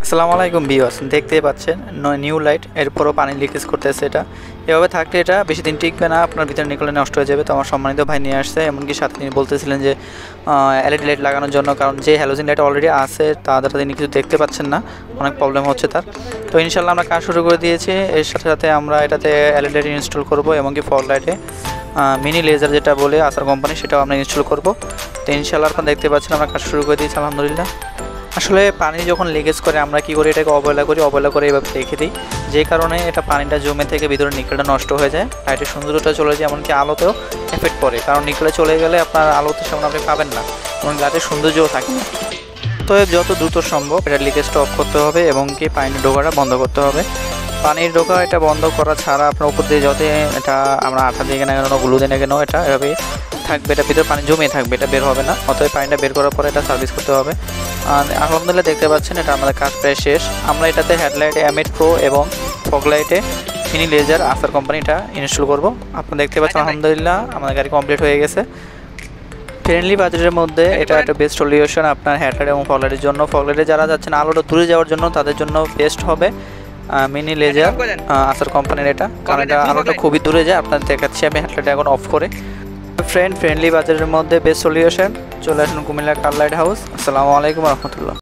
আসসালামু আলাইকুম ভিউয়ার্স, দেখতেই পাচ্ছেন নিউ লাইট এরপরও পানি লিকেজ করতেছে। এটা এভাবে থাকলে এটা বেশি দিন টিকবে না, আপনার ভিতরে নিকলে নষ্ট হয়ে যাবে। তো আমার সম্মানিত ভাই নিয়ে আসছে, এমনকি সাথে তিনি বলতেছিলেন যে এলইডি লাইট লাগানোর জন্য, কারণ যে হ্যালোজেন লাইট অলরেডি আছে তাদের তিনি কিছু দেখতে পাচ্ছেন না, অনেক প্রবলেম হচ্ছে তার। তো ইনশাল্লাহ আমরা কাজ শুরু করে দিয়েছি। এর সাথে সাথে আমরা এটাতে এলইডি লাইট ইনস্টল করবো, এমনকি ফগ লাইটে মিনি লেজার যেটা বলে আসার কোম্পানি, সেটাও আমরা ইনস্টল করবো। তো ইনশাল্লাহ আপনারা দেখতে পাচ্ছেন আমরা কাজ শুরু করে দিয়েছি আলহামদুলিল্লাহ। আসলে পানি যখন লিকেজ করে আমরা কি করি, এটাকে অবহেলা করে এভাবে রেখে দিই, যে কারণে এটা পানিটা জমে থেকে ভিতরে নিকেলটা নষ্ট হয়ে যায়, লাইটের সৌন্দর্যটা চলে যায়, এমনকি আলোতেও এফেক্ট পড়ে। কারণ নিকেলে চলে গেলে আপনার আলোতে সেমন আপনি পাবেন না এবং লাইটের সৌন্দর্যও থাকে না। তো যত দ্রুত সম্ভব এটা লিকেজটা অফ করতে হবে এবং কি পানির ঢোকাটা বন্ধ করতে হবে। পানির ঢোকা এটা বন্ধ করা ছাড়া আপনার উপর দিয়ে যত এটা আমরা আঠা দিয়ে না কেন, গ্লু দিয়ে না কেন, এটা এভাবেই থাকবে, এটা ভিতরে পানি জমে থাকবে, এটা বের হবে না। অতএব পানিটা বের করার পরে এটা সার্ভিস করতে হবে। আর আলহামদুলিল্লাহ দেখতে পাচ্ছেন এটা আমাদের কাজ প্রায় শেষ। আমরা এটাতে হেডলাইটে M8 Pro এবং ফগ লাইটে মিনি লেজার আসার কোম্পানিটা ইনস্টল করব। আপনারা দেখতে পাচ্ছেন আলহামদুলিল্লাহ আমাদের গাড়ি কমপ্লিট হয়ে গেছে। ফ্রেন্ডলি বাজেটের মধ্যে এটা একটা বেস্ট সলিউশন আপনার হেডলাইট এবং ফগ লাইটের জন্য। ফগ লাইটে যারা যাচ্ছেন আলোটা দূরে যাওয়ার জন্য, তাদের জন্য বেস্ট হবে মিনি লেজার আসার কোম্পানির এটা, কারণ এটা আলোটা খুবই দূরে যায়। আপনার দেখাচ্ছি আমি হেডলাইটটা এখন অফ করে। ফ্রেন্ডলি বাজারের মধ্যে বেস্ট সলিউশন। চলে আসুন কুমিল্লা কার লাইট হাউস। আসসালামু আলাইকুম রহমতুল্লাহ।